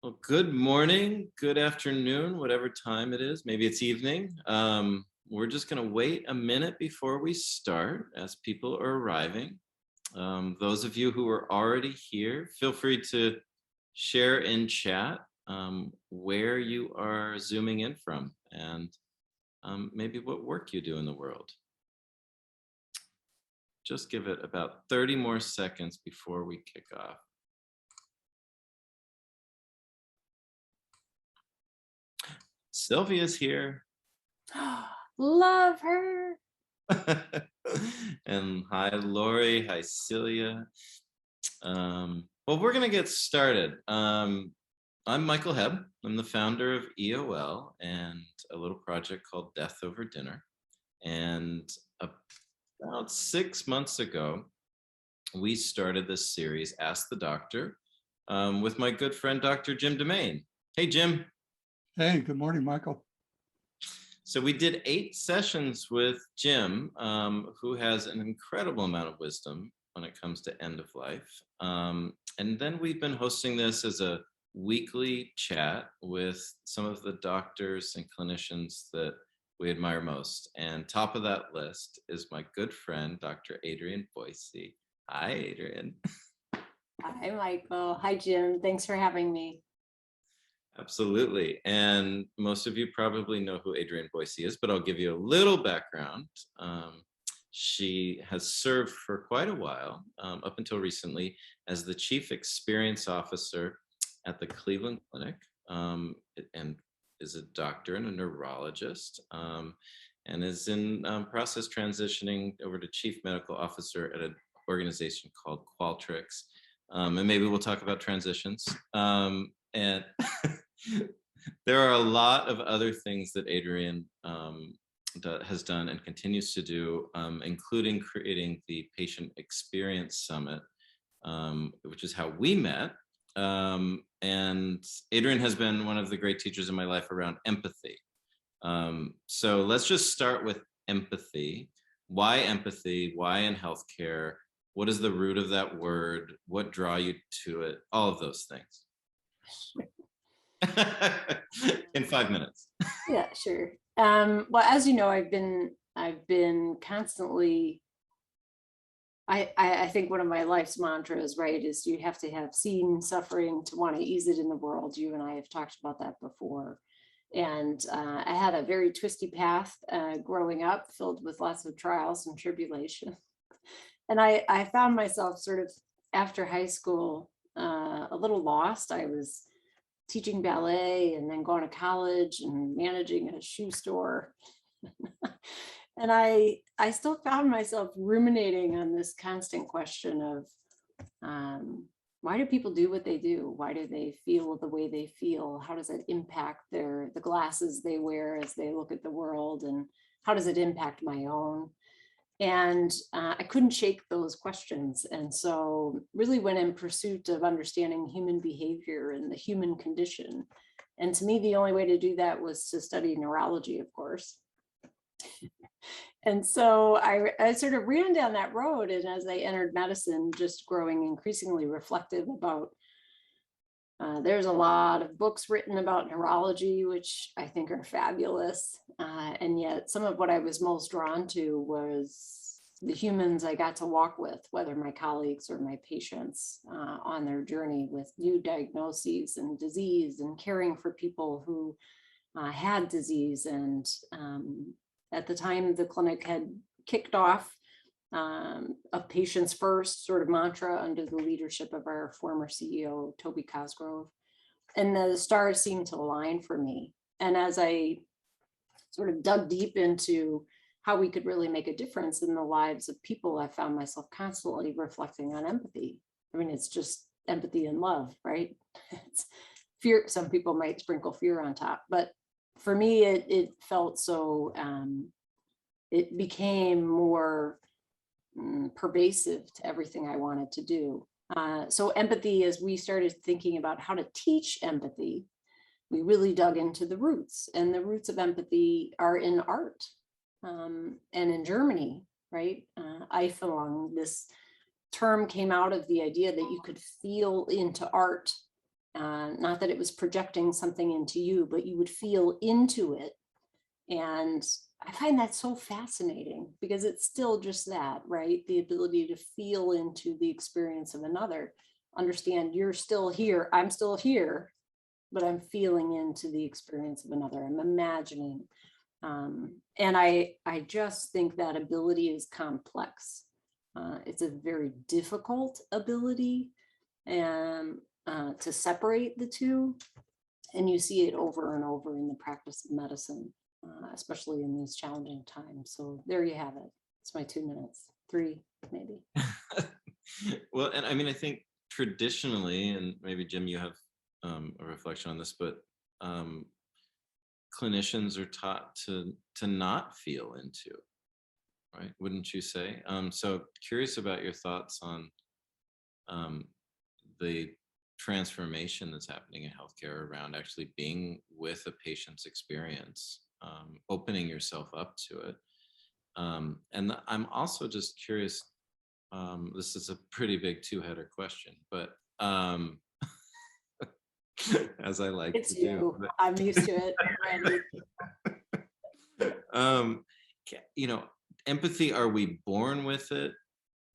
Well, good morning, good afternoon, whatever time it is. Maybe it's evening. We're just going to wait a minute before we start as people are arriving. Those of you who are already here, feel free to share in chat where you are zooming in from and maybe what work you do in the world. Just give it about 30 more seconds before we kick off. Sylvia's here. Love her. And hi, Lori. Hi, Celia. Well, we're going to get started. I'm Michael Hebb. I'm the founder of EOL and a little project called Death Over Dinner. And about 6 months ago, we started this series, Ask the Doctor, with my good friend, Dr. Jim DeMaine. Hey, Jim. Hey, good morning, Michael. So we did 8 sessions with Jim, who has an incredible amount of wisdom when it comes to end of life. And then we've been hosting this as a weekly chat with some of the doctors and clinicians that we admire most. And top of that list is my good friend, Dr. Adrienne Boissy. Hi, Adrienne. Hi, Michael. Hi, Jim. Thanks for having me. Absolutely. And most of you probably know who Adrienne Boissy is, but I'll give you a little background. She has served for quite a while, up until recently, as the Chief Experience Officer at the Cleveland Clinic, and is a doctor and a neurologist, and is in process transitioning over to Chief Medical Officer at an organization called Qualtrics. And maybe we'll talk about transitions. And there are a lot of other things that Adrienne has done and continues to do, including creating the Patient Experience Summit, which is how we met. And Adrienne has been one of the great teachers in my life around empathy. So let's just start with empathy. Why empathy? Why in healthcare? What is the root of that word? What draw you to it? All of those things. In 5 minutes. Yeah, sure. Well, as you know, I've been constantly. I think one of my life's mantras, right, is you have to have seen suffering to want to ease it in the world. You and I have talked about that before. And I had a very twisty path growing up, filled with lots of trials and tribulation. And I found myself sort of after high school a little lost. I was teaching ballet and then going to college and managing a shoe store. And I still found myself ruminating on this constant question of why do people do what they do? Why do they feel the way they feel? How does it impact the glasses they wear as they look at the world? And how does it impact my own? And I couldn't shake those questions. And so really went in pursuit of understanding human behavior and the human condition. And to me, the only way to do that was to study neurology, of course. And so I sort of ran down that road. And as I entered medicine, just growing increasingly reflective about, there's a lot of books written about neurology, which I think are fabulous. And yet some of what I was most drawn to was the humans I got to walk with, whether my colleagues or my patients, on their journey with new diagnoses and disease and caring for people who had disease. And at the time, the clinic had kicked off a patients first sort of mantra under the leadership of our former CEO, Toby Cosgrove. And the stars seemed to align for me. And as I sort of dug deep into how we could really make a difference in the lives of people, I found myself constantly reflecting on empathy. I mean, it's just empathy and love, right? It's fear. Some people might sprinkle fear on top, but for me, it felt so, it became more pervasive to everything I wanted to do. So empathy, as we started thinking about how to teach empathy, we really dug into the roots, and the roots of empathy are in art, and in Germany, right? Eifelung, this term came out of the idea that you could feel into art Not that it was projecting something into you, but you would feel into it. And I find that so fascinating because it's still just that, right? The ability to feel into the experience of another, understand you're still here, I'm still here, but I'm feeling into the experience of another. I'm imagining. And I just think that ability is complex. It's a very difficult ability and to separate the two. And you see it over and over in the practice of medicine, especially in these challenging times. So there you have it. It's my 2 minutes, 3 maybe. Well, and I mean, I think traditionally, and maybe Jim, you have a reflection on this, but clinicians are taught to not feel into, right? Wouldn't you say? So curious about your thoughts on the transformation that's happening in healthcare around actually being with a patient's experience, opening yourself up to it. And I'm also just curious, this is a pretty big two-header question, but as I like It's to you. do. But, I'm used to it. you know, empathy, are we born with it?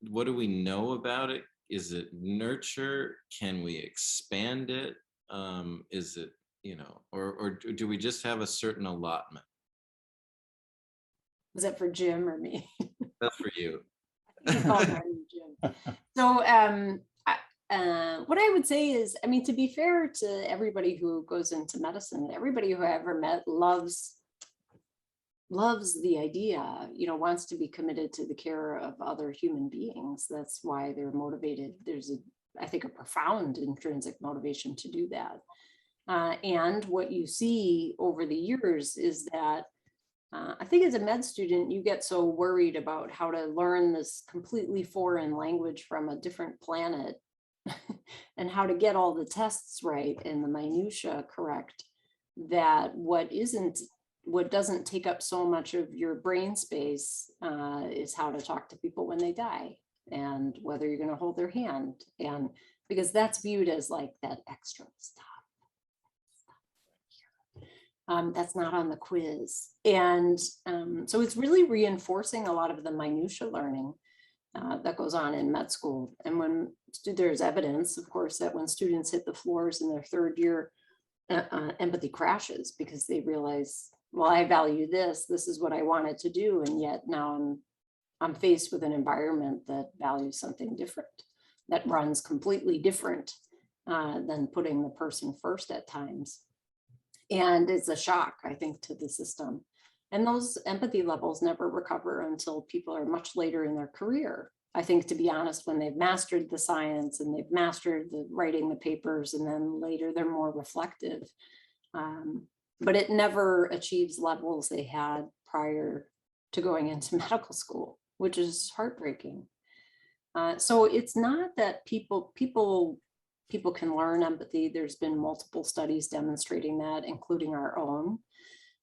What do we know about it? Is it nurture? Can we expand it? Is it, or do we just have a certain allotment? Was that for Jim or me? That's for you. You can call me Jim. So what I would say is, I mean, to be fair to everybody who goes into medicine, everybody who I ever met loves the idea, wants to be committed to the care of other human beings. That's why they're motivated. There's I think a profound intrinsic motivation to do that. And what you see over the years is that I think as a med student, you get so worried about how to learn this completely foreign language from a different planet and how to get all the tests right and the minutia correct, that what doesn't take up so much of your brain space is how to talk to people when they die and whether you're going to hold their hand. And because that's viewed as like that extra stuff. That's not on the quiz. And so it's really reinforcing a lot of the minutia learning that goes on in med school. And when there's evidence, of course, that when students hit the floors in their third year, empathy crashes because they realize, well, I value this is what I wanted to do. And yet now I'm faced with an environment that values something different, that runs completely different than putting the person first at times. And it's a shock, I think, to the system. And those empathy levels never recover until people are much later in their career. I think, to be honest, when they've mastered the science and they've mastered the writing the papers, and then later they're more reflective. But it never achieves levels they had prior to going into medical school, which is heartbreaking. So it's not that people can learn empathy. There's been multiple studies demonstrating that, including our own.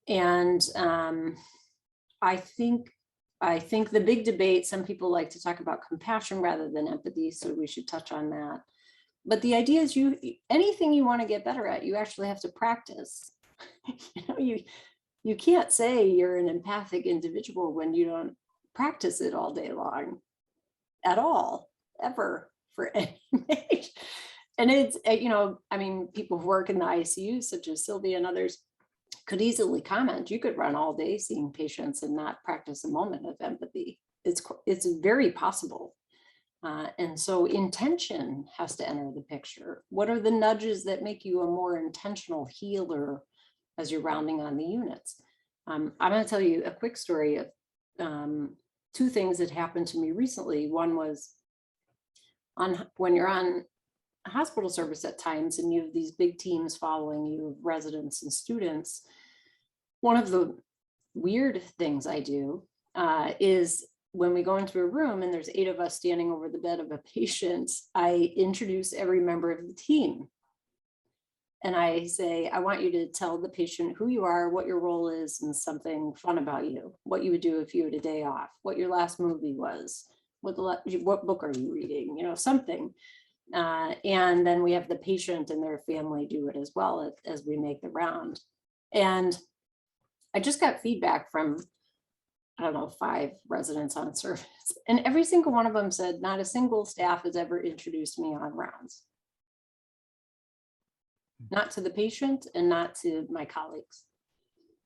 And I think the big debate, some people like to talk about compassion rather than empathy, so we should touch on that. But the idea is anything you want to get better at, you actually have to practice. You can't say you're an empathic individual when you don't practice it all day long at all, ever, for any age. And it's, I mean, people who work in the ICU, such as Sylvia and others, could easily comment, you could run all day seeing patients and not practice a moment of empathy. It's very possible. And so intention has to enter the picture. What are the nudges that make you a more intentional healer as you're rounding on the units? I'm going to tell you a quick story of 2 things that happened to me recently. One was when you're on hospital service at times and you have these big teams following you, residents and students. One of the weird things I do is when we go into a room and there's 8 of us standing over the bed of a patient, I introduce every member of the team. And I say, I want you to tell the patient who you are, what your role is, and something fun about you, what you would do if you had a day off, what your last movie was, what book are you reading, something. And then we have the patient and their family do it as well as we make the round. And I just got feedback from, I don't know, 5 residents on service. And every single one of them said, not a single staff has ever introduced me on rounds. Not to the patient and not to my colleagues.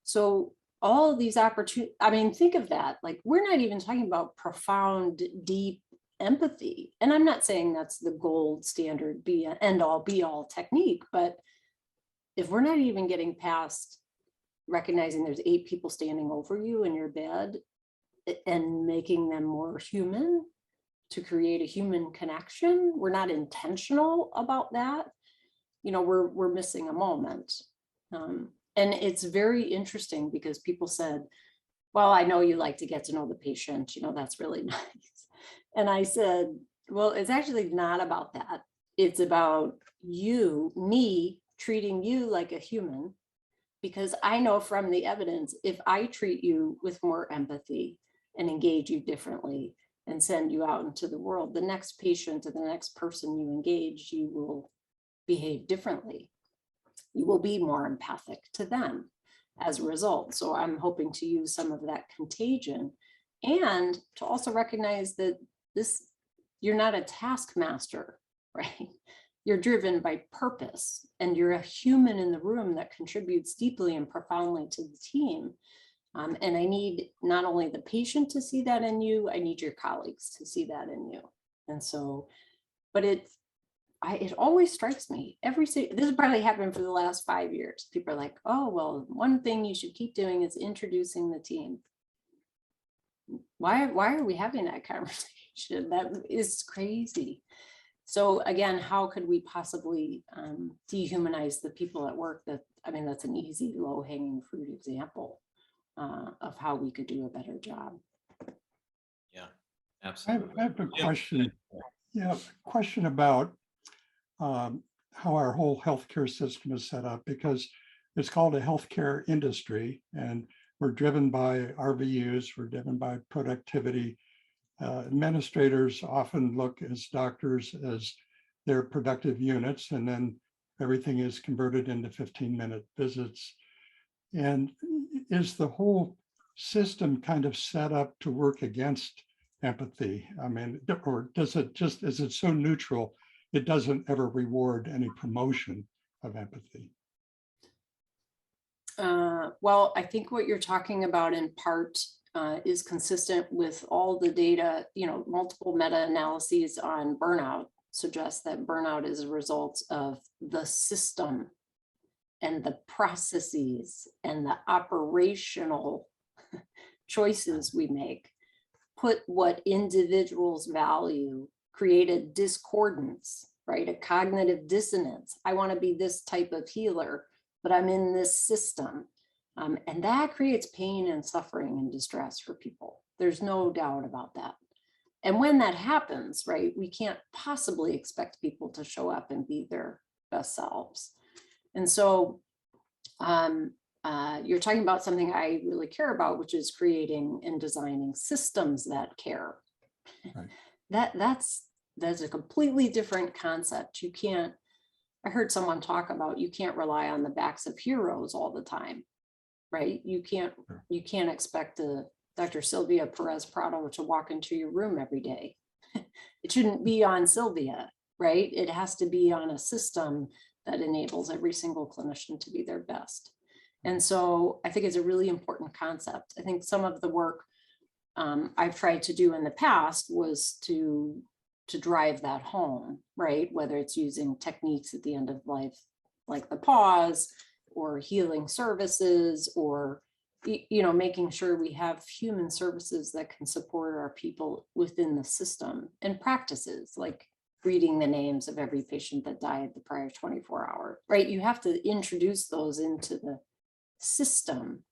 So all of these opportunities, I mean, think of that. Like, we're not even talking about profound, deep empathy. And I'm not saying that's the gold standard, end all be all technique, but if we're not even getting past recognizing there's 8 people standing over you in your bed and making them more human to create a human connection, we're not intentional about that, you know, we're missing a moment. And it's very interesting because people said, well, I know you like to get to know the patient, you know, that's really nice. And I said, well, it's actually not about that. It's about me treating you like a human, because I know from the evidence, if I treat you with more empathy and engage you differently and send you out into the world, the next patient or the next person you engage, you will behave differently. You will be more empathic to them as a result. So I'm hoping to use some of that contagion and to also recognize that you're not a taskmaster, right? You're driven by purpose and you're a human in the room that contributes deeply and profoundly to the team. And I need not only the patient to see that in you, I need your colleagues to see that in you. And so, but it always strikes me this has probably happened for the last 5 years. People are like, oh, well, one thing you should keep doing is introducing the team. Why are we having that conversation? That is crazy. So again, how could we possibly dehumanize the people at work? That's an easy low-hanging fruit example of how we could do a better job. Yeah, absolutely. I have a question. Yeah, question about how our whole healthcare system is set up, because it's called a healthcare industry, and we're driven by RVUs, we're driven by productivity. Administrators often look as doctors as their productive units, and then everything is converted into 15-minute visits. And is the whole system kind of set up to work against empathy? I mean, or is it so neutral, it doesn't ever reward any promotion of empathy? Well, I think what you're talking about in part is consistent with all the data. You know, multiple meta-analyses on burnout suggest that burnout is a result of the system and the processes and the operational choices we make put what individuals value, create a discordance, right? A cognitive dissonance. I want to be this type of healer, but I'm in this system. And that creates pain and suffering and distress for people. There's no doubt about that. And when that happens, right, we can't possibly expect people to show up and be their best selves. And so you're talking about something I really care about, which is creating and designing systems that care. Right. That's a completely different concept. I heard someone talk about, you can't rely on the backs of heroes all the time, right? You can't expect Dr. Sylvia Perez Prado to walk into your room every day. It shouldn't be on Sylvia, right? It has to be on a system that enables every single clinician to be their best. And so I think it's a really important concept. I think some of the work I've tried to do in the past was to drive that home, right? Whether it's using techniques at the end of life, like the pause, or healing services, or, you know, making sure we have human services that can support our people within the system, and practices like reading the names of every patient that died the prior 24 hours, right? You have to introduce those into the system,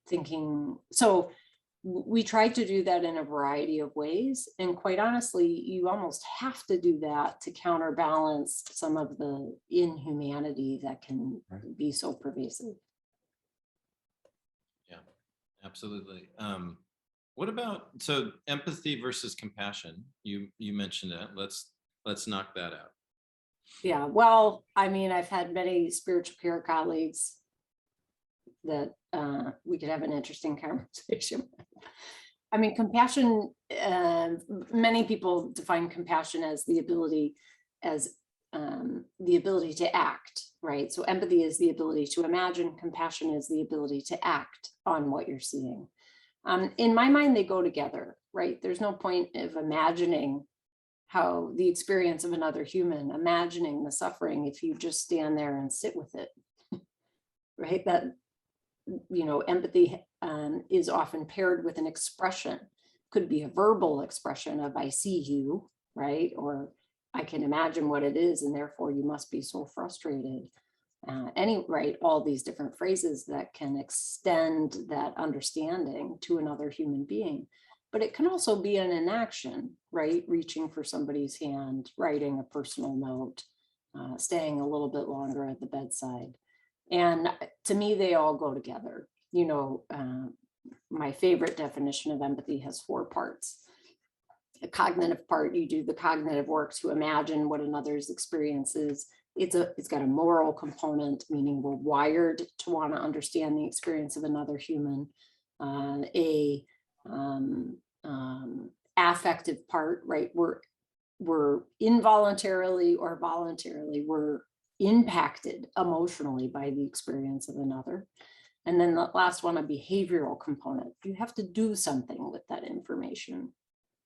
thinking. So we tried to do that in a variety of ways. And quite honestly, you almost have to do that to counterbalance some of the inhumanity that can be so pervasive. Yeah, absolutely. What about, so empathy versus compassion? You mentioned that. Let's Let's knock that out. Yeah, well, I mean, I've had many spiritual care colleagues that we could have an interesting conversation. I mean, compassion, many people define compassion as the ability to act, right? So empathy is the ability to imagine, compassion is the ability to act on what you're seeing. In my mind, they go together, right? There's no point of imagining how the experience of another human, imagining the suffering, if you just stand there and sit with it, right? That, empathy is often paired with an expression, could be a verbal expression of I see you, right? Or I can imagine what it is, and therefore you must be so frustrated. Right, all these different phrases that can extend that understanding to another human being. But it can also be an inaction, right? Reaching for somebody's hand, writing a personal note, staying a little bit longer at the bedside. And to me, they all go together. My favorite definition of empathy has 4 parts. The cognitive part, you do the cognitive work to imagine what another's experience is. It's got a moral component, meaning we're wired to want to understand the experience of another human. Affective part, right? We're involuntarily or voluntarily, we're impacted emotionally by the experience of another. And then the last one, a behavioral component. You have to do something with that information.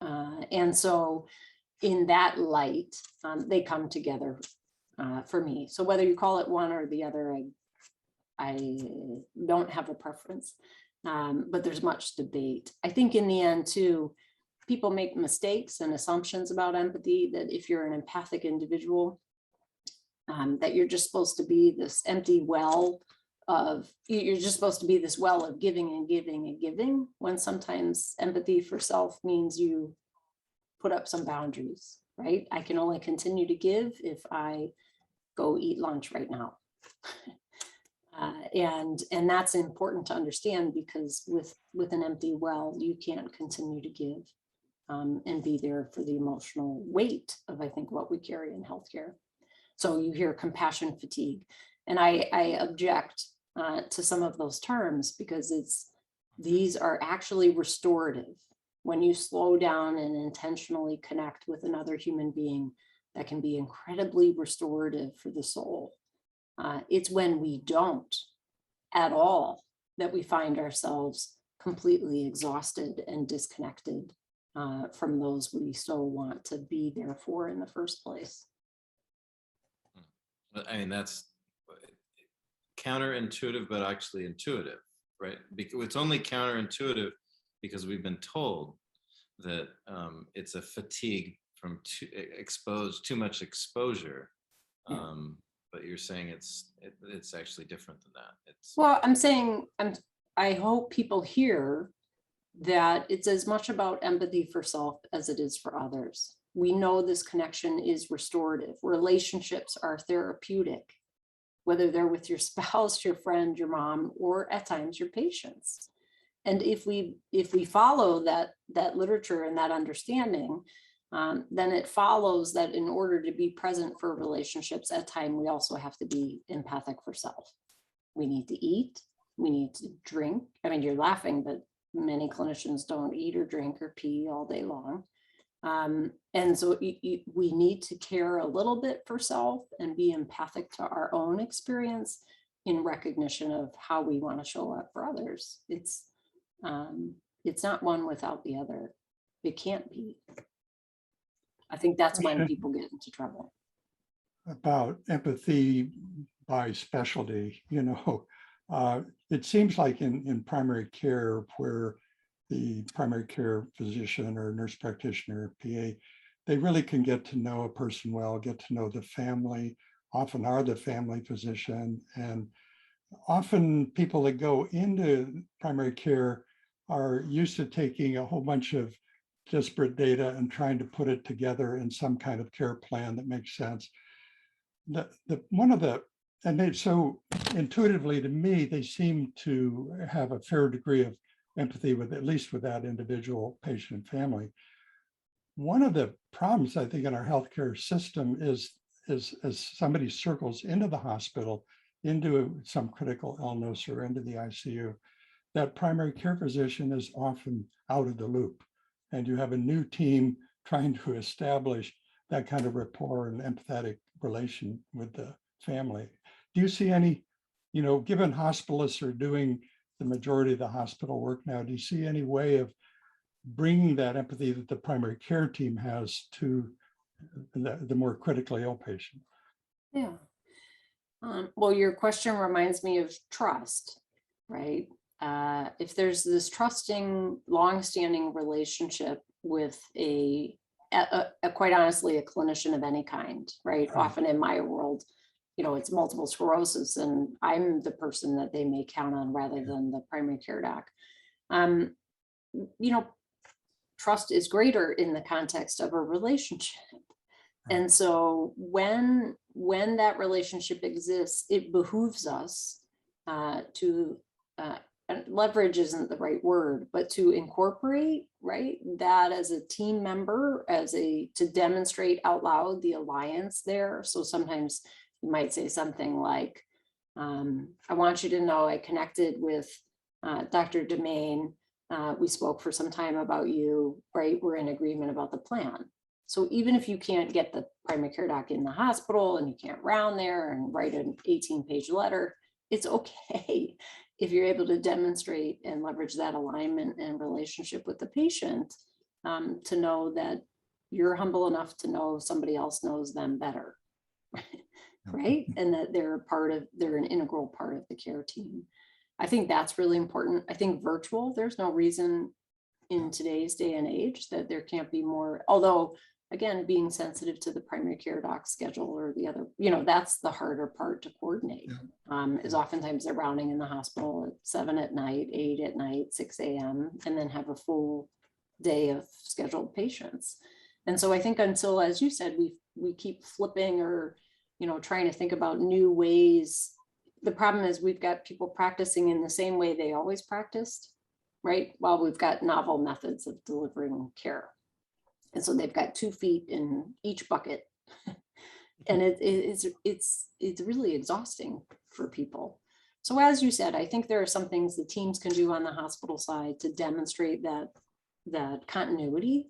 And so in that light, they come together for me. So whether you call it one or the other, I don't have a preference, but there's much debate. I think in the end too, people make mistakes and assumptions about empathy, that if you're an empathic individual, that you're just supposed to be this empty well of, you're just supposed to be this well of giving and giving and giving, when sometimes empathy for self means you put up some boundaries, right? I can only continue to give if I go eat lunch right now. And that's important to understand, because with an empty well, you can't continue to give and be there for the emotional weight of, I think, what we carry in healthcare. So you hear compassion fatigue, and I object to some of those terms, because these are actually restorative. When you slow down and intentionally connect with another human being, that can be incredibly restorative for the soul. It's when we don't at all that we find ourselves completely exhausted and disconnected from those we so want to be there for in the first place. I mean, that's counterintuitive, but actually intuitive, right? Because it's only counterintuitive because we've been told that it's a fatigue from too much exposure. But you're saying it's actually different than that. Well, I'm saying, I hope people hear that it's as much about empathy for self as it is for others. We know this connection is restorative. Relationships are therapeutic, whether they're with your spouse, your friend, your mom, or at times your patients. And if we follow that literature and that understanding, then it follows that in order to be present for relationships at time, we also have to be empathic for self. We need to eat, we need to drink. I mean, you're laughing, but many clinicians don't eat or drink or pee all day long. And so we need to care a little bit for self and be empathic to our own experience in recognition of how we want to show up for others. It's not one without the other. It can't be. I think that's when people get into trouble. About empathy by specialty, it seems like in primary care, where the primary care physician or nurse practitioner, PA, they really can get to know a person well, get to know the family, often are the family physician. And often people that go into primary care are used to taking a whole bunch of disparate data and trying to put it together in some kind of care plan that makes sense. So intuitively to me, they seem to have a fair degree of empathy with, at least with that individual patient and family. one of the problems I think in our healthcare system is as somebody circles into the hospital, into some critical illness or into the ICU, that primary care physician is often out of the loop. And you have a new team trying to establish that kind of rapport and empathetic relation with the family. Do you see any, given hospitalists are doing the majority of the hospital work now, do you see any way of bringing that empathy that the primary care team has to the more critically ill patient? Yeah. Well, your question reminds me of trust, right? If there's this trusting, long-standing relationship with quite honestly, a clinician of any kind, right? Often in my world, it's multiple sclerosis, and I'm the person that they may count on rather than the primary care doc. Trust is greater in the context of a relationship. And so when that relationship exists, it behooves us to leverage isn't the right word, but to incorporate, right, that as a team member, to demonstrate out loud the alliance there. So sometimes you might say something like, I want you to know I connected with Dr. Demain. We spoke for some time about you, right? We're in agreement about the plan. So even if you can't get the primary care doc in the hospital and you can't round there and write an 18-page letter, it's okay if you're able to demonstrate and leverage that alignment and relationship with the patient, to know that you're humble enough to know somebody else knows them better, right? And that they're an integral part of the care team. I think that's really important. I think virtual, there's no reason in today's day and age that there can't be more, although again, being sensitive to the primary care doc schedule or the other, that's the harder part to coordinate. Is oftentimes they're rounding in the hospital at 7 at night, 8 at night, 6 a.m., and then have a full day of scheduled patients. And so I think until, as you said, we keep flipping or, trying to think about new ways. The problem is we've got people practicing in the same way they always practiced, right? While we've got novel methods of delivering care. And so they've got 2 feet in each bucket. And it's really exhausting for people. So as you said, I think there are some things the teams can do on the hospital side to demonstrate that continuity.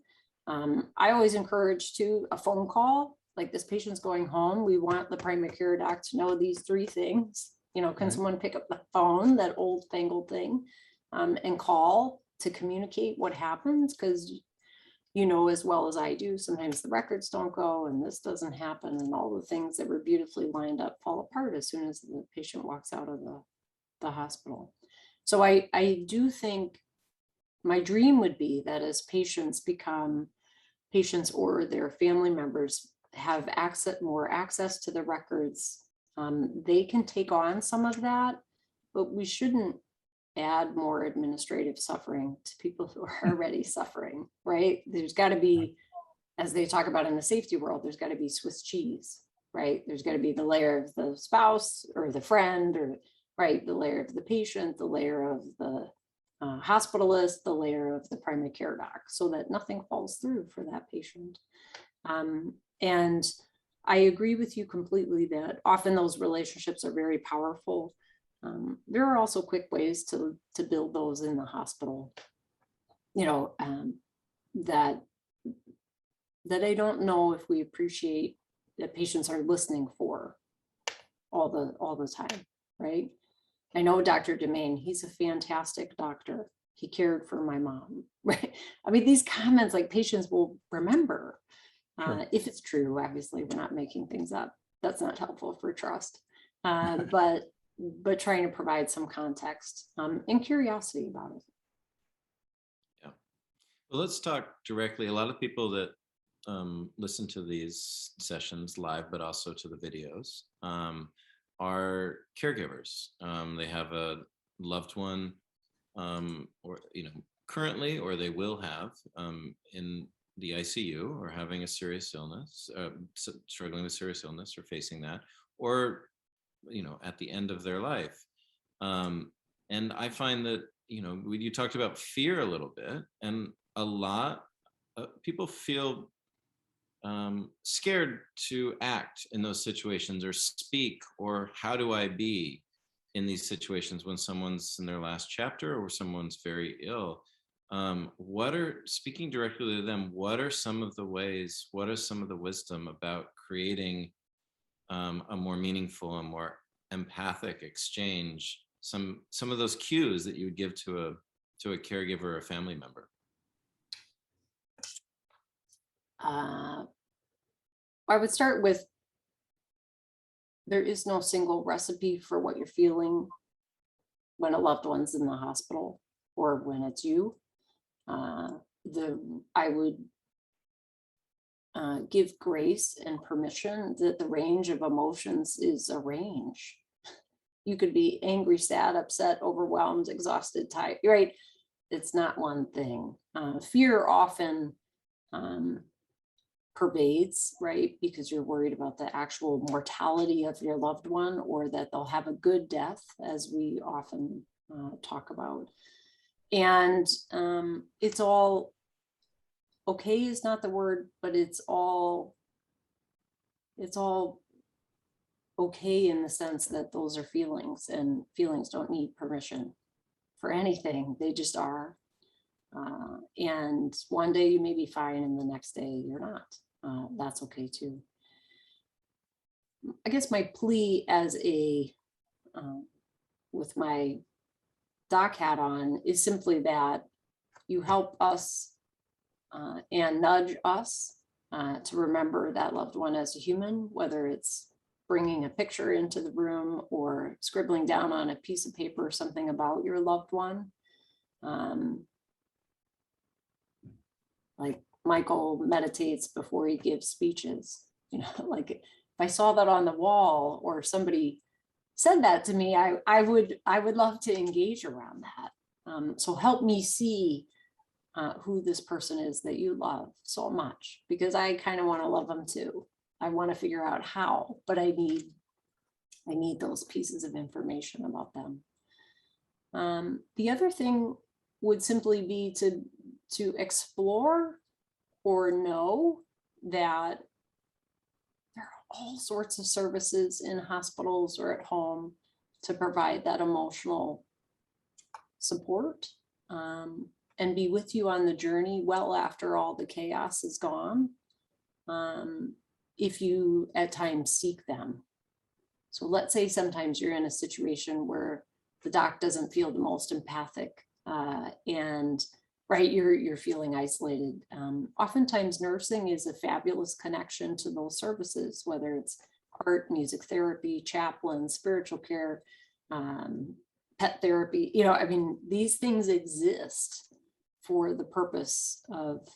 I always encourage a phone call, like this patient's going home. We want the primary care doc to know these 3 things. Can someone pick up the phone, that old fangled thing, and call to communicate what happens? Because as well as I do, sometimes the records don't go and this doesn't happen, and all the things that were beautifully lined up fall apart as soon as the patient walks out of the hospital. So I do think my dream would be that as patients or their family members have more access to the records, they can take on some of that, but we shouldn't add more administrative suffering to people who are already suffering, right? There's got to be, as they talk about in the safety world, there's got to be Swiss cheese, right? There's got to be the layer of the spouse or the friend, or right, the layer of the patient, the layer of the hospitalist, the layer of the primary care doc, so that nothing falls through for that patient. And I agree with you completely that often those relationships are very powerful. There are also quick ways to build those in the hospital, that I don't know if we appreciate that patients are listening for all the time, right? I know Dr. Demain, he's a fantastic doctor. He cared for my mom, right? I mean, these comments, like, patients will remember, if it's true. Obviously, we're not making things up. That's not helpful for trust. But trying to provide some context and curiosity about it. Yeah. Well, let's talk directly. A lot of people that listen to these sessions live, but also to the videos, are caregivers. They have a loved one, or currently, or they will have in the ICU, or having a serious illness, struggling with serious illness, or facing that, or at the end of their life. And I find that, you talked about fear a little bit, and a lot people feel scared to act in those situations or speak, or how do I be in these situations when someone's in their last chapter or someone's very ill. Speaking directly to them, what are some of the ways, what are some of the wisdom about creating a more meaningful and more empathic exchange, some of those cues that you would give to a caregiver or a family member? I would start with, there is no single recipe for what you're feeling when a loved one's in the hospital or when it's you. I would give grace and permission that the range of emotions is a range. You could be angry, sad, upset, overwhelmed, exhausted, tired, right? It's not one thing. Fear often pervades, right? Because you're worried about the actual mortality of your loved one, or that they'll have a good death, as we often talk about. And it's all okay is not the word, but it's all okay in the sense that those are feelings, and feelings don't need permission for anything. They just are. And one day you may be fine and the next day you're not. That's okay too. I guess my plea as with my doc hat on is simply that you help us and nudge us to remember that loved one as a human, whether it's bringing a picture into the room or scribbling down on a piece of paper something about your loved one. Like Michael meditates before he gives speeches, like if I saw that on the wall or somebody said that to me, I would love to engage around that. So help me see who this person is that you love so much, because I kind of want to love them too. I want to figure out how, but I need those pieces of information about them. The other thing would simply be to explore or know that there are all sorts of services in hospitals or at home to provide that emotional support, and be with you on the journey well after all the chaos is gone, if you at times seek them. So let's say sometimes you're in a situation where the doc doesn't feel the most empathic, and right, you're feeling isolated. Oftentimes nursing is a fabulous connection to those services, whether it's art, music therapy, chaplain, spiritual care, pet therapy. I mean, these things exist for the purpose of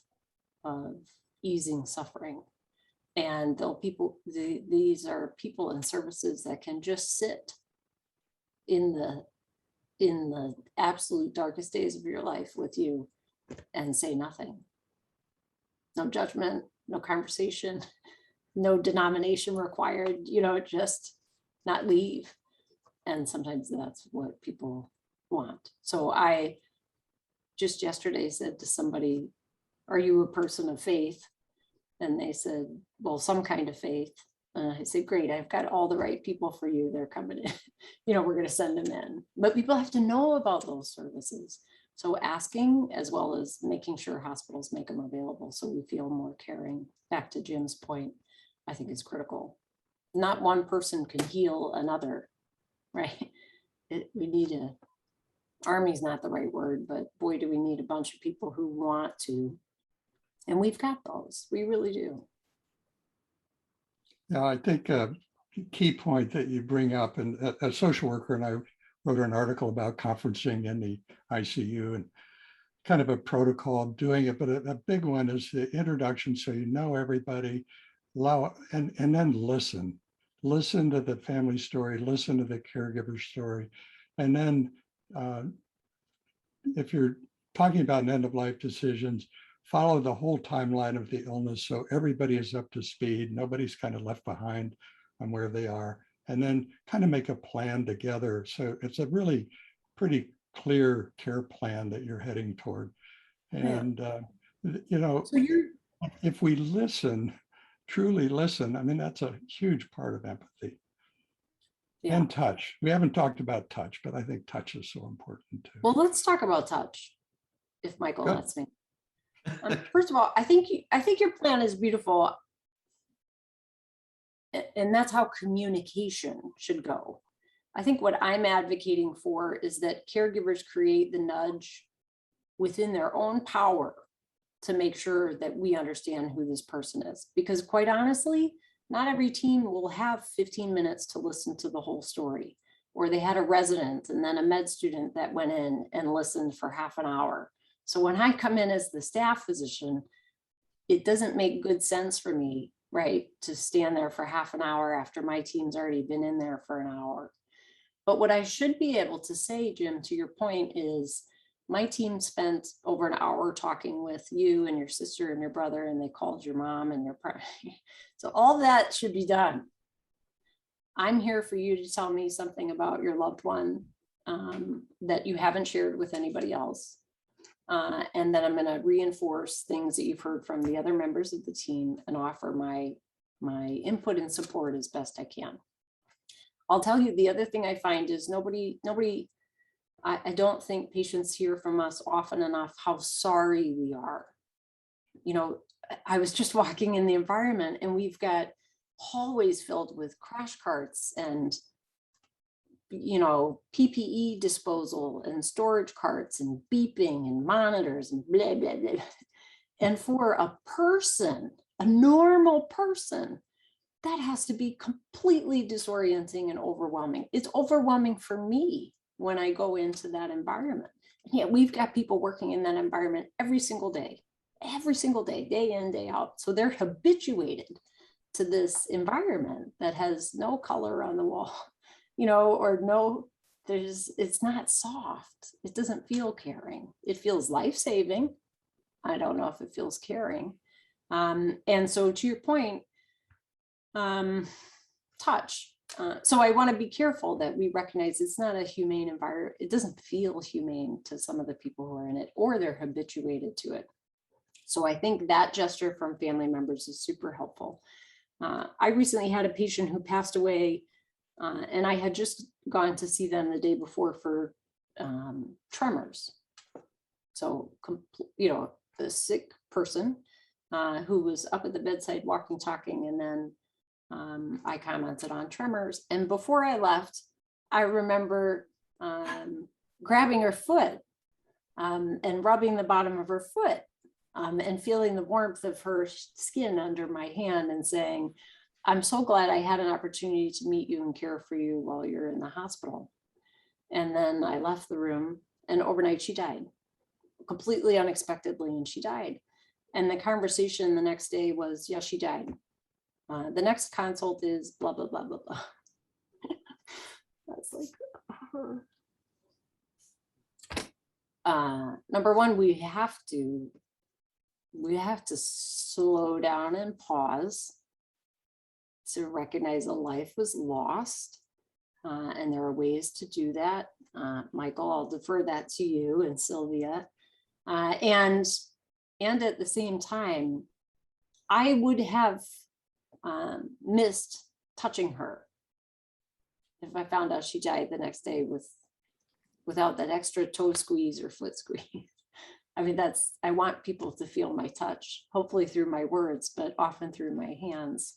easing suffering. And these are people and services that can just sit in the absolute darkest days of your life with you and say nothing. No judgment, no conversation, no denomination required, just not leave. And sometimes that's what people want. So I just yesterday said to somebody, are you a person of faith? And they said, well, some kind of faith. And I said, great, I've got all the right people for you. They're coming in. We're going to send them in. But people have to know about those services. So asking, as well as making sure hospitals make them available so we feel more caring. Back to Jim's point, I think is critical. Not one person can heal another, right? We need army's not the right word, but boy, do we need a bunch of people who want to. And we've got those. We really do. Yeah, I think a key point that you bring up, and a social worker and I wrote an article about conferencing in the ICU and kind of a protocol of doing it, but a big one is the introduction, so you know everybody, and then listen to the family story, listen to the caregiver story, and then if you're talking about an end-of-life decisions, follow the whole timeline of the illness so everybody is up to speed, nobody's kind of left behind on where they are, and then kind of make a plan together. So it's a really pretty clear care plan that you're heading toward. And You know, So you're, if we listen, truly listen, I mean, that's a huge part of empathy. yeah. And touch. We haven't talked about touch, but I think touch is so important too. Well, let's talk about touch, if Michael Good. lets me. First of all, I think your plan is beautiful, and that's how communication should go. I think what I'm advocating for is that caregivers create the nudge within their own power to make sure that we understand who this person is. Because quite honestly, not every team will have 15 minutes to listen to the whole story. Or they had a resident and then a med student that went in and listened for half an hour. So when I come in as the staff physician, it doesn't make good sense for me, right, to stand there for half an hour after my team's already been in there for an hour. But what I should be able to say, Jim, to your point, is my team spent over an hour talking with you and your sister and your brother, and they called your mom and your partner. So all that should be done. I'm here for you to tell me something about your loved one that you haven't shared with anybody else. And then I'm going to reinforce things that you've heard from the other members of the team and offer my input and support as best I can. I'll tell you the other thing I find is I don't think patients hear from us often enough how sorry we are. You know, I was just walking in the environment and we've got hallways filled with crash carts and, you know, PPE disposal and storage carts and beeping and monitors and blah, blah, blah. And for a person, a normal person, that has to be completely disorienting and overwhelming. It's overwhelming for me when I go into that environment. And yet we've got people working in that environment every single day, day in, day out. So they're habituated to this environment that has no color on the wall, you know, or no, it's not soft. It doesn't feel caring. It feels life-saving. I don't know if it feels caring. And so to your point, touch. So I want to be careful that we recognize it's not a humane environment. It doesn't feel humane to some of the people who are in it, or they're habituated to it. So I think that gesture from family members is super helpful. I recently had a patient who passed away, and I had just gone to see them the day before for tremors. So, you know, a sick person who was up at the bedside walking, talking, and then I commented on tremors. And before I left, I remember grabbing her foot and rubbing the bottom of her foot and feeling the warmth of her skin under my hand and saying, I'm so glad I had an opportunity to meet you and care for you while you're in the hospital. And then I left the room, and overnight she died, completely unexpectedly, and she died. And the conversation the next day was, yeah, she died. The next consult is blah, blah, blah, blah, blah. That's like, number one, we have to slow down and pause to recognize a life was lost. And there are ways to do that. Michael, I'll defer that to you and Sylvia. And at the same time, I would have missed touching her if I found out she died the next day without that extra toe squeeze or foot squeeze. I mean, I want people to feel my touch, hopefully through my words, but often through my hands.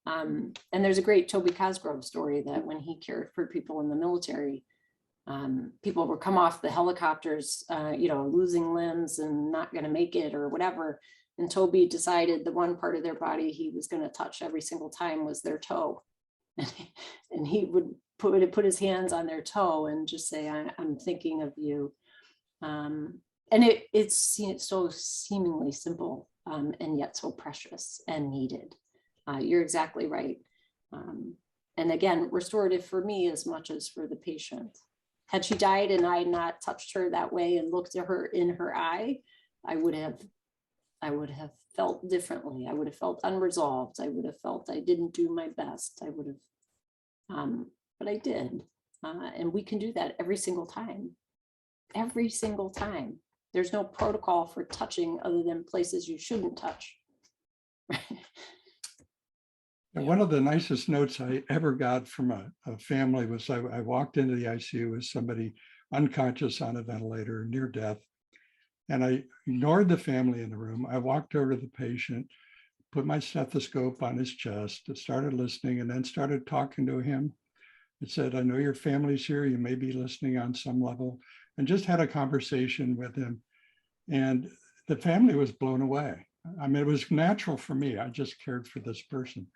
And there's a great Toby Cosgrove story that when he cared for people in the military, people would come off the helicopters, you know, losing limbs and not going to make it or whatever. And Toby decided the one part of their body he was going to touch every single time was their toe. And he would put his hands on their toe and just say, I'm thinking of you. And it's so seemingly simple and yet so precious and needed. You're exactly right. And again, restorative for me as much as for the patient. Had she died and I not touched her that way and looked at her in her eye, I would have felt differently. I would have felt unresolved. I would have felt I didn't do my best. I would have, but I did. And we can do that every single time. Every single time. there's no protocol for touching other than places you shouldn't touch. And one of the nicest notes I ever got from a family was I walked into the ICU with somebody unconscious on a ventilator, near death. And I ignored the family in the room. I walked over to the patient, put my stethoscope on his chest, started listening, and then started talking to him. It said, I know your family's here. You may be listening on some level, and just had a conversation with him. And the family was blown away. I mean, it was natural for me. I just cared for this person.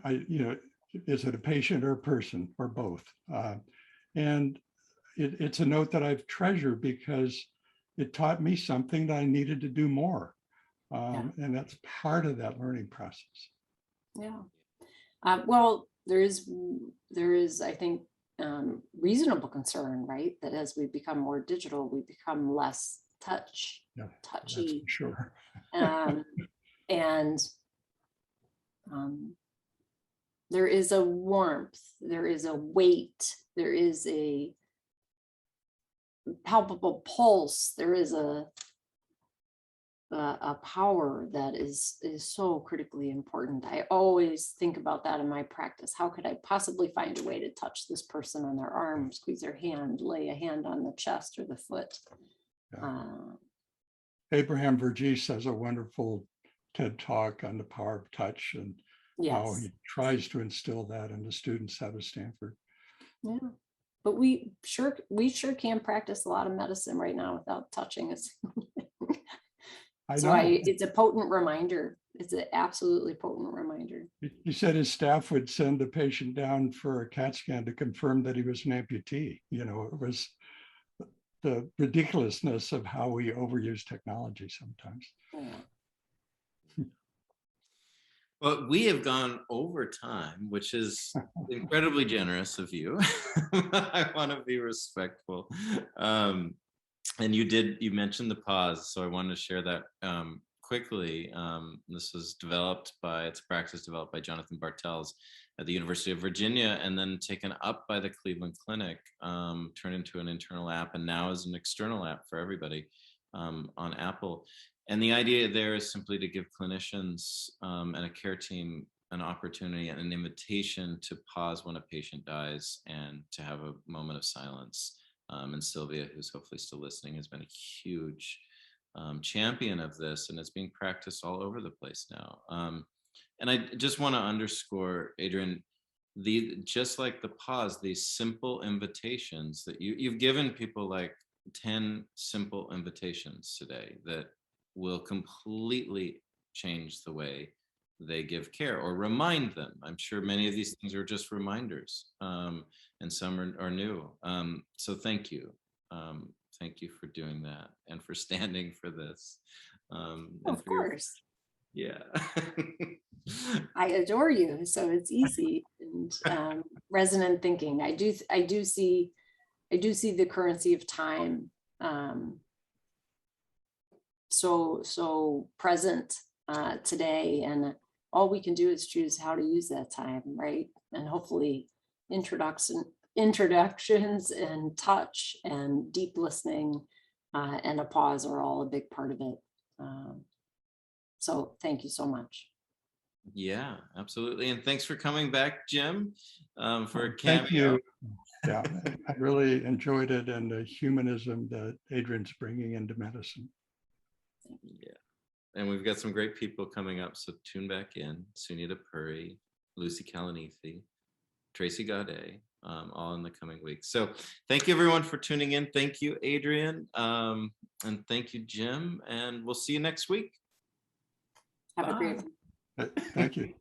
Is it a patient or a person or both? And it's a note that I've treasured because it taught me something that I needed to do more. And that's part of that learning process. Yeah. Well, there is, I think, reasonable concern, right? That as we become more digital, we become less touchy. That's for sure. And there is a warmth, there is a weight, there is a palpable pulse, there is a power that is so critically important. I always think about that in my practice. How could I possibly find a way to touch this person on their arm, squeeze their hand, lay a hand on the chest or the foot? Yeah. Abraham Verghese has a wonderful TED talk on the power of touch and how he tries to instill that in the students out of Stanford. Yeah, but we sure can practice a lot of medicine right now without touching us. It's a potent reminder. It's an absolutely potent reminder. He said his staff would send the patient down for a CAT scan to confirm that he was an amputee. It was the ridiculousness of how we overuse technology sometimes. Yeah. Well, we have gone over time, which is incredibly generous of you. I want to be respectful. And you mentioned the pause, so I wanted to share that quickly. This was it's a practice developed by Jonathan Bartels at the University of Virginia, and then taken up by the Cleveland Clinic, turned into an internal app, and now is an external app for everybody on Apple. And the idea there is simply to give clinicians and a care team an opportunity and an invitation to pause when a patient dies and to have a moment of silence. And Sylvia, who's hopefully still listening, has been a huge champion of this, and it's being practiced all over the place now. And I just want to underscore, Adrienne, just like the pause, these simple invitations that you've given people, like 10 simple invitations today that will completely change the way they give care or remind them. I'm sure many of these things are just reminders, and some are new. So thank you. Thank you for doing that and for standing for this. Of course. Yeah. I adore you, so it's easy. And resonant thinking. I do see the currency of time so present today, and all we can do is choose how to use that time, right? And hopefully introductions and touch and deep listening and a pause are all a big part of it. So thank you so much. Yeah, absolutely. And thanks for coming back, Jim, for a cameo. Thank you. Yeah, I really enjoyed it, and the humanism that Adrienne's bringing into medicine. Yeah. And we've got some great people coming up, so tune back in. Sunita Puri, Lucy Kalanithi, Tracy Gaudet, all in the coming weeks. So thank you everyone for tuning in. Thank you, Adrienne. And thank you, Jim. And we'll see you next week. Have a great one. Thank you.